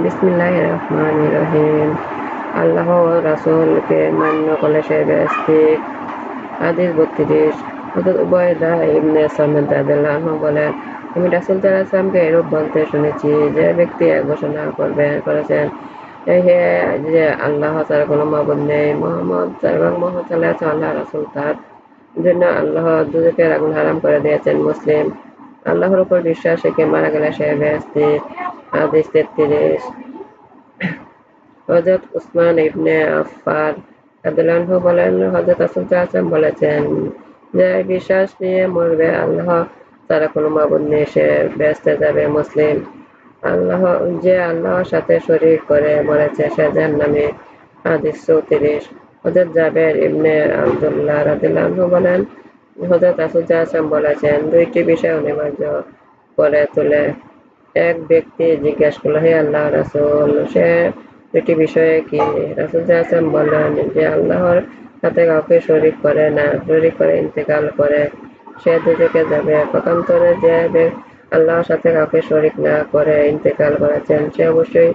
বিসমিল্লাহির রহমানির রহিম। আল্লাহ ও রাসূলকে মান্য করলে সে বেহেশতি। হাদিস ৩২। হযরত উবায়দা ইবনে সামিত রাদিয়াল্লাহু আনহু বলেন, আমি রাসূল সাল্লাল্লাহু আলাইহি ওয়াসাল্লামকে এরূপ বলতে শুনেছি, যে ব্যক্তি ঘোষণা করেছেন যে আল্লাহ ছাড়া কোনো মাবুদ নেই, মুহাম্মদ সাল্লাল্লাহু আলাইহি আল্লাহ রাসূল, তার জন্য আল্লাহ দোজখের আগুন হারাম করে দিয়েছেন। মুসলিম। আল্লাহর উপর বিশ্বাস রেখে মারা গেলে সে বেহেশতি। হাদিস ৩৩। হযরত উসমান ইবনে আফফান রাদিয়াল্লাহু আনহু বলেন, হযরত রাসূল সাল্লাল্লাহু আলাইহি ওয়াসাল্লাম বলেছেন, যে বিশ্বাস নিয়ে মরবে আল্লাহ ছাড়া কোনো মাবুদ নেই, সে বেহেশতে যাবে। মুসলিম। যে আল্লাহর সাথে শরীক করে মরেছে সে জাহান্নামী। হাদিস ৩৪। হযরত জাবের ইবনে আব্দুল্লাহ রাদিয়াল্লাহু আনহু বলেন, হযরত রাসূল সাল্লাল্লাহু আলাইহি ওয়াসাল্লাম বলেছেন, দুইটি বিষয় অনিবার্য করে তোলে। এক ব্যক্তি জিজ্ঞাসা করল, হে আল্লাহর রাসূল, সে দুটি বিষয়ে কি? রাসূল সাল্লাল্লাহু আলাইহি ওয়াসাল্লাম বললেন, যে আল্লাহর সাথে কাউকে শরীক করে ইন্তেকাল করে সে দোজখে যাবে। পক্ষান্তরে যে আল্লাহর সাথে কাউকে শরীক না করে ইন্তেকাল করেছেন সে অবশ্যই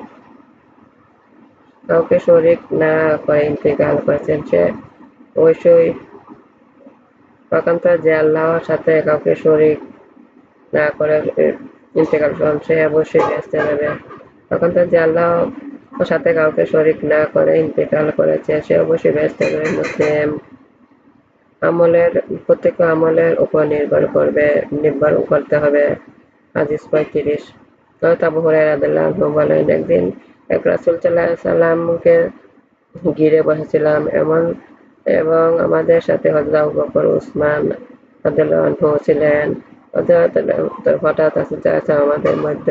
পক্ষান্তরে যে আল্লাহর সাথে কাউকে শরীক না করে ইন্তেকাল করেন সে অবশ্যই বেহেশতে যাবে। পক্ষান্তরে যে আল্লাহর সাথে কাউকে শরীক না করে ইন্তেকাল করেছে সে অবশ্যই বেহেশতে যাবে। মুসলিম। প্রত্যেক আমলের উপর নির্ভর করতে হবে। হাদিস ৩৫। হযরত আবু হুরায়রা রাদিয়াল্লাহু আনহু বলেন, একদিন রাসূল সাল্লাল্লাহু আলাইহি ওয়াসাল্লামকে ঘিরে বসেছিলাম এবং আমাদের সাথে হযরত আবু বকর, উসমান রাদিয়াল্লাহু আনহু ছিলেন। হঠাৎ রাসূল সাল্লাল্লাহু আলাইহি ওয়াসাল্লাম আমাদের মধ্য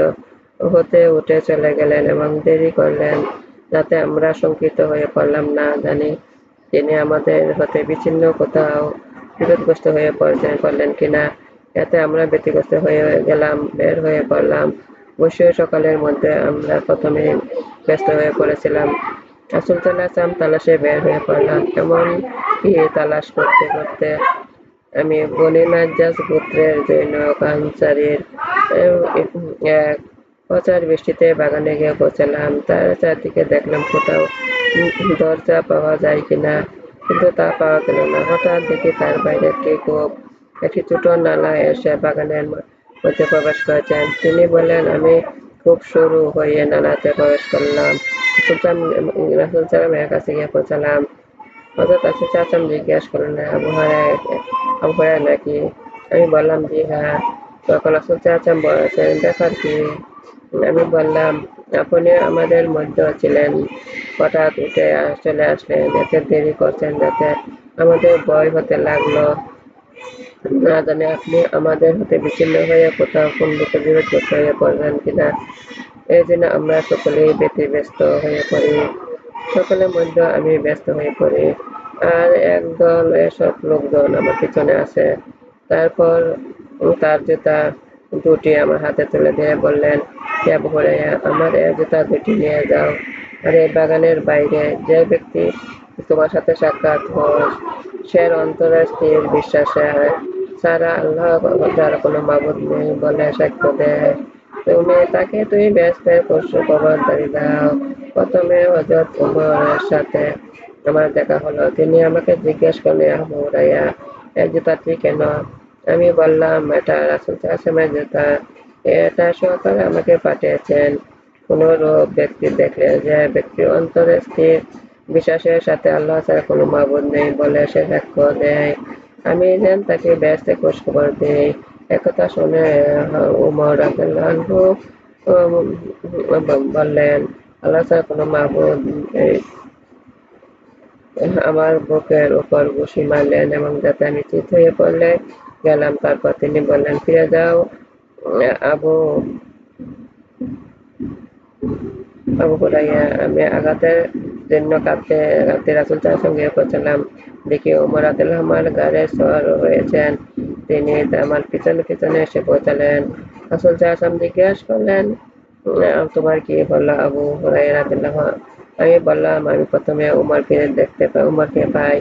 হতে উঠে চলে গেলেন এবং দেরি করলেন, যাতে আমরা শঙ্কিত হয়ে পড়লাম না জানি তিনি আমাদের হতে বিচ্ছিন্ন কোথাও বিপদগ্রস্ত হয়ে পড়লেন কিনা। এতে আমরা ব্যতিগ্রস্ত হয়ে বের হয়ে পড়লাম। অবশ্যই সকালের মধ্যে আমরা প্রথমেই ব্যস্ত হয়ে পড়েছিলাম। রাসূল সাল্লাল্লাহু আলাইহি ওয়াসাল্লাম তালাশে বের হয়ে পড়লাম। এমন কি তালাশ করতে করতে আমি বনী নাজ্জার গোত্রের জনৈক আনসারীর এক প্রচণ্ড বৃষ্টিতে বাগানে গিয়ে পৌঁছলাম। তার চারদিকে দেখলাম কোথাও দরজা পাওয়া যায় কিনা, কিন্তু তা পাওয়া গেল না। হঠাৎ দেখি তার বাইরে একটি ছোট নালা এসে বাগানের মধ্যে প্রবেশ করেছেন। তিনি বললেন, আমি খুব শুরু হয়ে নালাতে প্রবেশ করলাম। রাসূল সাল্লাল্লাহু আলাইহি ওয়াসাল্লামের কাছে গিয়ে পৌঁছলাম। হযরত রাসূল সাল্লাল্লাহু আলাইহি ওয়াসাল্লাম জিজ্ঞাসা করলেন, আবু হুরায়রা নাকি? আমি বললাম, জি হ্যাঁ। তখন রাসূল সাল্লাল্লাহু আলাইহি ওয়াসাল্লাম বলেছেন, ব্যাপার কি? আমি বললাম, আপনি আমাদের মধ্যে ছিলেন, হঠাৎ উঠে চলে আসলেন, এত দেরি করছেন যাতে আমাদের ভয় হতে লাগলো, না জানি আপনি আমাদের হতে বিচ্ছিন্ন হয়ে কোথাও কোন দিকে বিপদগ্রস্ত হয়ে পড়বেন কিনা। এই জন্য আমরা সকলেই ব্যতিব্যস্ত হয়ে পড়ি। সকলের মধ্যে আমি ব্যস্ত হয়ে পড়ি, আর একদল এসব লোকজন আমার পিছনে আসে। তারপর তার জুতা দুটি আমার হাতে তুলে দিয়ে বললেন, হে আবু হুরায়রা, আমার এই জুতা দুটি নিয়ে যাও, আর এই বাগানের বাইরে যে ব্যক্তি তোমার সাথে সাক্ষাৎ হয় সে অন্তরে স্থির বিশ্বাসে ছাড়া আল্লাহ ছাড়া কোনো মাবুদ নেই বলে সাক্ষ্য দেয়, তুমি বেহেশতের খবরদারি দাও। প্রথমে হযরত ওমরের সাথে আমার দেখা হলো। তিনি আমাকে জিজ্ঞেস করলেন, আবু হুরায়রা, এই জুতাটি কেন? আমি বললাম, এটা রাসূল সাল্লাল্লাহু আলাইহি ওয়াসাল্লামের জুতা, এটা সহকারে আমাকে পাঠিয়েছেন। কোনরূপ ব্যক্তি দেখলে যে ব্যক্তি অন্তরে স্থির বিশ্বাসের সাথে আল্লাহ ছাড়া কোনো মাবুদ নেই বলে সে সাক্ষ্য দেয়, আমি যেন তাকে বেহেশতের খোঁজখবর দেই। একথা শুনে ওমর রাদিয়াল্লাহু আনহু বললেন, আল্লাহ ছাড়া কোনো মাবুদ নেই। আমার বুকের উপর ঘুষি মারলেন এবং যাতে আমি চিত হয়ে পড়ে গেলাম। তারপর তিনি বললেন, ফিরে যাও আবু হুরায়রা। আমি আঘাতের জন্য কাঁদতে কাঁদতে রাসূল সাল্লাল্লাহু আলাইহি ওয়াসাল্লামের সঙ্গে পৌঁছলাম। দেখি ওমর রাদিয়াল্লাহু আনহু আমার ঘাড়ে সওয়ার হয়েছেন। তিনি আমার পিছনে পিছনে এসে পৌঁছালেন। রাসূল সাল্লাল্লাহু আলাইহি ওয়াসাল্লাম জিজ্ঞাসা করলেন, তোমার কি হলো আবু হুরায়রা রাদিয়াল্লাহু আনহু? আমি বললাম, আমি প্রথমে উমরকে পাই।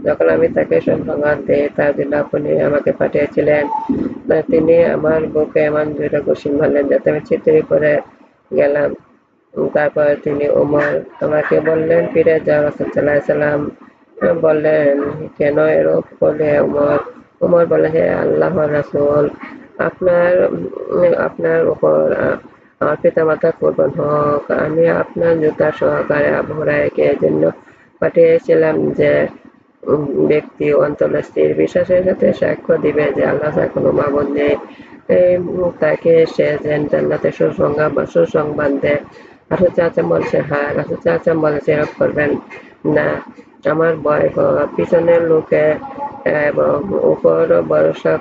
যখন আমি তাকে সংবাদ দেই তার জন্য আপনি আমাকে পাঠিয়েছিলেন, তিনি আমার বুকে এমন জোরে ঘুষি মারলেন যাতে আমি চিত হয়ে পড়ে গেলাম। তারপর তিনি ওমর আমাকে বললেন, ফিরে যাও। রাসূল সাল্লাল্লাহু আলাইহি সাল্লাম বললেন, কেন এরূপ করলে ওমর? ওমর বলে, হে আল্লাহর রাসূল, আপনার আপনার উপর আমার পিতামাতার কুরবান হোক। আমি আপনার জুতা সহকারে আবু হুরায়রাকে এজন্য পাঠিয়েছিলাম যে ব্যক্তি অন্তরে স্থির বিশ্বাসের সাথে সাক্ষ্য দিবে যে আল্লাহ ছাড়া কোনো মাবুদ নেই, তাকে সে যেন জান্নাতের সুসংবাদ দেয়। রাসূল সাল্লাল্লাহু আলাইহি ওয়াসাল্লাম বলছে, হ্যাঁ। রাসূল সাল্লাল্লাহু আলাইহি ওয়াসাল্লাম বলেছে, এরূপ করবেন না। আমার ভয় পিছনের লোকে এবং উপর ভরসা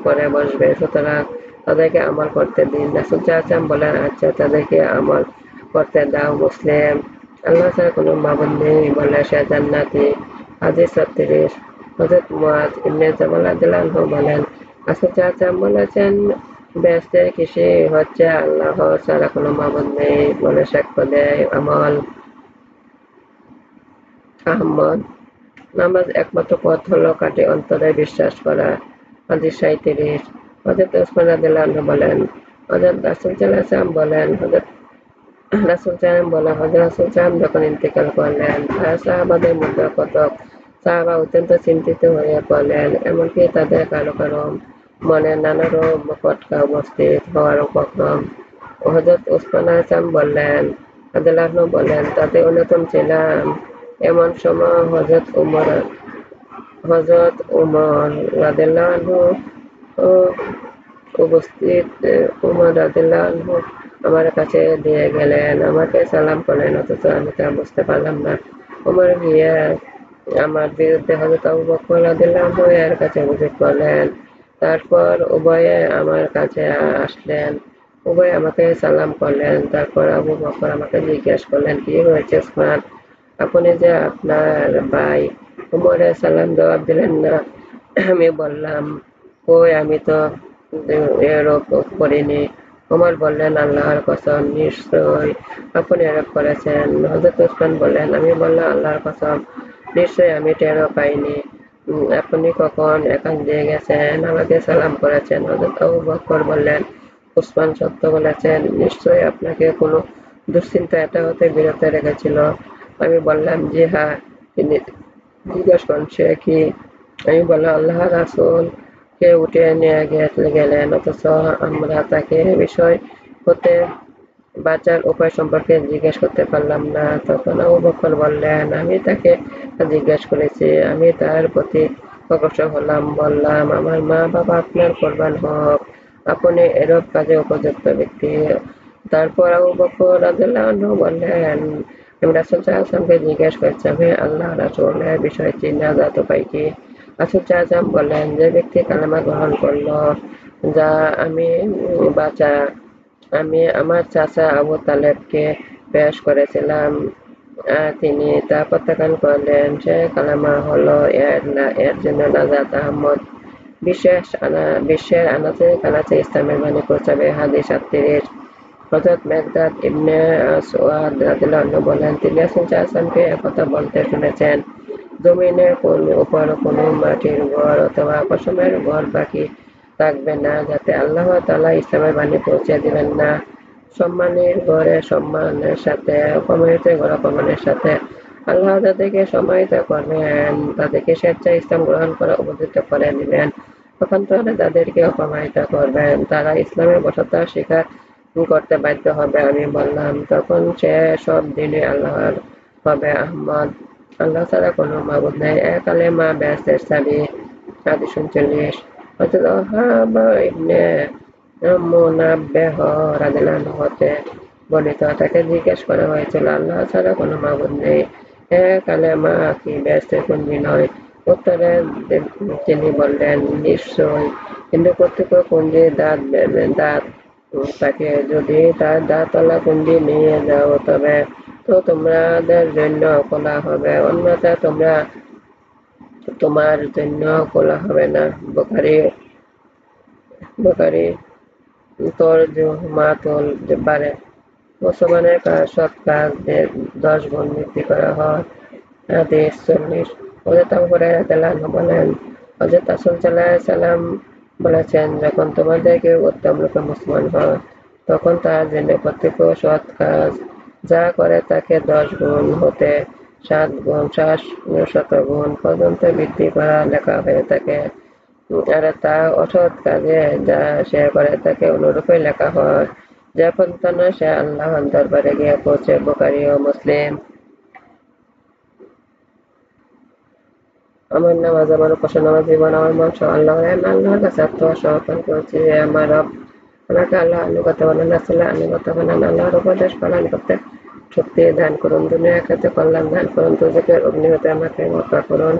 করে বসবে, সুতরাং তাদেরকে আমল করতে দিন। রাসূল সাল্লাল্লাহু আলাইহি ওয়াসাল্লাম বলেন, আচ্ছা, তাদেরকে আমল করতে দাও। মুসলিম। আল্লাহ ছাড়া কোনো মাবুদ নেই বলে সে জান্নাতি। হাদিস ৩৬। হযরত মুআয ইবনে জাবাল রাদিয়াল্লাহু আনহু বলেন, রাসূল সাল্লাল্লাহু আলাইহি ওয়াসাল্লাম বলেছেন, বেহেশতের কৃষি হচ্ছে আল্লাহ ছাড়া কোনো মাবুদ নেই বলে সাক্ষ্য দেয়। আমল। আহমদ। নামাজ একমাত্র পথ হলো খাঁটি অন্তরে বিশ্বাস করা। হাদিস ৩৭। হযরত উসমান রাদিয়াল্লাহু আনহু বলেন, হযরত রাসূল সাল্লাল্লাহু আলাইহি ওয়াসাল্লাম বলেন, হযরত রাসূল যখন ইন্তেকাল করলেন, সাহাবাদের মধ্যে কতক সাহাবা অত্যন্ত চিন্তিত হয়ে পড়লেন, এমনকি তাদের কারো কারো মনে নানারূপ খটকা উপস্থিত হওয়ার উপক্রম। হযরত উসমান রাদিয়াল্লাহু আনহু বলেন, তাদের অন্যতম ছিলাম। এমন সময় হযরত উমর রাদিয়াল্লাহু আনহু উপস্থিত। উমর রাদিয়াল্লাহু আনহু আমার কাছে দিয়ে গেলেন, আমাকে সালাম করলেন, অথচ আমি তা বুঝতে পারলাম না। উমর গিয়ে আমার বিরুদ্ধে হযরত আবু বকর রাদিয়াল্লাহু আনহু এর কাছে অভিযোগ করলেন। তারপর উভয়ে আমার কাছে আসলেন, উভয়ে আমাকে সালাম করলেন। তারপর আবু বকর আমাকে জিজ্ঞেস করলেন, কি হয়েছে উসমান, আপনি যে আপনার ভাই উমরের সালাম জবাব দিলেন না? আমি বললাম, কই, আমি তো এরূপ করিনি। উমর বললেন, আল্লাহর কসম, নিশ্চয়ই আপনি এরূপ করেছেন। হযরত উসমান বললেন, আমি বললাম, আল্লাহর কসম, নিশ্চয়ই আমি টেরও পাইনি। আপনি কখন এখান দিয়ে গেছেন, আমাকে সালাম করেছেন? হযরত আবু বকর বললেন, উসমান সত্য বলেছেন, নিশ্চয়ই আপনাকে কোনো দুশ্চিন্তা এটা হতে বিরত রেখেছিল। আমি বললাম, জি হ্যাঁ। তিনি জিজ্ঞেস করেন, সে কি? আমি বললাম, আল্লাহর রাসূল কে উঠিয়ে নিয়ে গেলেন, অথচ আমরা তাকে এ বিষয় হতে বাঁচার উপায় সম্পর্কে জিজ্ঞেস করতে পারলাম না। তখন আবু বকর বললেন, আমি তাকে জিজ্ঞেস করেছি। আমি তার প্রতি অগ্রসর হলাম, বললাম, আমার মা-বাবা আপনার কোরবান হোক, আপনি এরূপ কাজে উপযুক্ত ব্যক্তি। তারপর আবু বকর রাদিয়াল্লাহু আনহু বললেন, আমি রাসূল সাল্লাল্লাহু আলাইহি ওয়াসাল্লামকে জিজ্ঞেস করেছিলাম, হে আল্লাহর রাসূল, এ বিষয়টি নাজাত উপায় কি? রাসূল সাল্লাল্লাহু আলাইহি ওয়াসাল্লাম বললেন, যে ব্যক্তি কালেমা গ্রহণ করল, যা আমি বাঁচা আমি আমার চাচা আবু তালেবকে পেশ করেছিলাম, তিনি তা প্রত্যাখ্যান করলেন, সে কালেমা হলো এর জন্য নাজাত। আহমদ। বিশ্বের আনাচে কানাচে ইসলামের বাণী পৌঁছাবে। হাদিস ৩৮। হযরত মিকদাদ ইবনে আসওয়াদ রাদিয়াল্লাহু আনহু বলেন, তিনি রাসূল সাল্লাল্লাহু আলাইহি ওয়াসাল্লামকে একথা বলতে শুনেছেন, জমিনের উপর কোনো মাটির ঘর অথবা পশমের ঘর বাকি থাকবে না, যাতে আল্লাহ তাআলা ইসলামের বাণী পৌঁছে দিবেন না। সম্মানের ঘরে সম্মানের সাথে, অপমানিতের ঘরে অপমানের সাথে। আল্লাহ যাদেরকে সম্মানিত করবেন, তাদেরকে স্বেচ্ছায় ইসলাম গ্রহণ করা উপযুক্ত করে দিবেন। পক্ষান্তরে যাদেরকে অপমানিত করবেন, তারা ইসলামের বশ্যতা স্বীকার করতে বাধ্য হবে। আমি বললাম, তখন সে সব দিনই আল্লাহর হবে। আহমদ। আল্লাহ ছাড়া কোনো মাবুদ নেই, এক কালেমা বেহেশতের চাবি। হাদিস ৩৯। হযরত ওহাব ইবনে মুনাব্বিহ রাদিয়াল্লাহু আনহু হতে বর্ণিত, তাকে জিজ্ঞেস করা হয়েছিল, আল্লাহ ছাড়া কোনো মাবুদ নেই, এ কালেমা কি বেহেশতের কুঞ্জি নয়? উত্তরে তিনি বললেন, নিশ্চয়, কিন্তু কর্তৃপক্ষ কুঞ্জির দাঁত তাকে যদি তার দাঁতওয়ালা কুঞ্জি নিয়ে যাও, তবে তো তোমাদের জন্য খোলা হবে, অন্যথা তোমার জন্য খোলা হবে না। বুখারী তরজুমাতুল বারে। মুসলমানের সৎ কাজদের ১০ গুণ বৃদ্ধি করা হয়। হাদিস ৪০। হযরত আবু হুরায়রা রাদিয়াল্লাহু আনহু বলেন, হযরত রাসূল সাল্লাল্লাহু আলাইহি ওয়াসাল্লাম বলেছেন, যখন তোমাদের কেউ উত্তম লোকে মুসলমান হয়, তখন তার জন্য প্রত্যেক সৎ কাজ যা করে তাকে 10 গুণ হতে 7 গুণ 7 গুণ পর্যন্ত বৃদ্ধি করা লেখা হয়ে থাকে। আর তা অসৎ কাজে যা সে করে তাকে অনুরূপে লেখা হয়। যে পর্যন্ত না সে আল্লাহর দরবারে গিয়ে পৌঁছে। বুখারী ও মুসলিম। আমার নামাজ, আমার উপাসনা, আমার জীবন, আমার মন সব আল্লাহর। আমি আল্লাহর কাছে আত্মসমর্পণ করছি। হে আমার রব, আমাকে আল্লাহর আনুগত্য বানান, রাসূলের আনুগত্য বানান, আল্লাহর উপদেশ পালন করতে শক্তি দান করুন, দুনিয়া আখিরাতে কল্যাণ দান করুন, দোজখের অগ্নি হতে আমাকে রক্ষা করুন।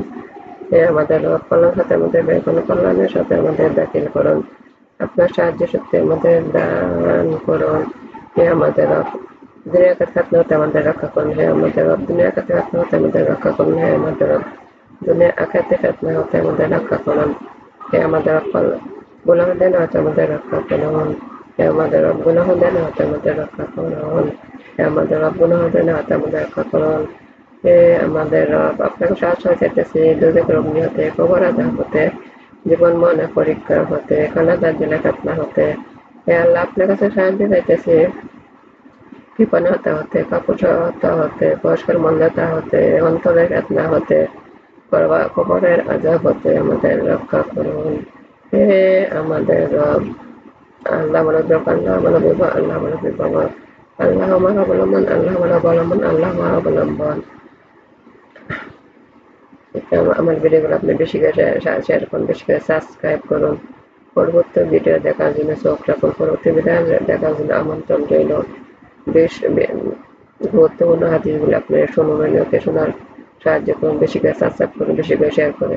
হে আমাদের রব, কল্যাণ সাথে আমাদের বের করুন, কল্যাণের সাথে আমাদের দাখিল করুন। আপনার সাহায্য শক্তি আমাদের দান করুন। হে আমাদের রব, দুনিয়া আখিরাত ফিতনা হতে আমাদের রক্ষা করুন। হে আমাদের রব, দুনিয়া আখিরাত ফিতনা হতে আমাদের রক্ষা করুন। হে আমাদের রব, দুনিয়া আখিরাতে ফিতনা হতে আমাদের রক্ষা করুন। হে আমাদের রব, গুনাহগার হতে আমাদের রক্ষা করুন। হে আমাদের রব, গুনাহগার হতে আমাদের রক্ষা করুন। হে আমাদের রব, গুনাহগার হতে আমাদের রক্ষা করুন। হে আমাদের রব, আপনাকে সাহায্য চাইতেছি দোজখের অগ্নি হতে, কবর আযাব হতে, জীবন মরণের পরীক্ষা হতে, খানা দাজ্জালে ফিতনা হতে। হে আল্লাহ, আপনার কাছে সাহায্য চাইতেছি কৃপণতা হতে, কাপুরুষতা হতে, বয়স্কের মন্দতা হতে, অন্তরের ফিতনা হতে, কবরের আযাব হতে আমাদের রক্ষা করুন। হে আমাদের রব, আল্লাহ আমাদের রব, আল্লাহ আমাদের বিপদ, আল্লাহ আমাদের বিপদ, আল্লাহ আমার অবলম্বন, আল্লাহ আমার অবলম্বন, আল্লাহ আমার অবলম্বন। আমার ভিডিওগুলো আপনি বেশি করে শেয়ার করুন, বেশি করে সাবস্ক্রাইব করুন। পরবর্তী ভিডিও দেখার জন্য চোখ রাখুন। পরবর্তী ভিডিও দেখার জন্য আমন্ত্রণ রইল। বেশ গুরুত্বপূর্ণ হাদিসগুলো আপনি শুনুন, অন্যকে শোনার সাহায্য করুন, বেশি করে সাবস্ক্রাইব করুন, বেশি করে শেয়ার করে।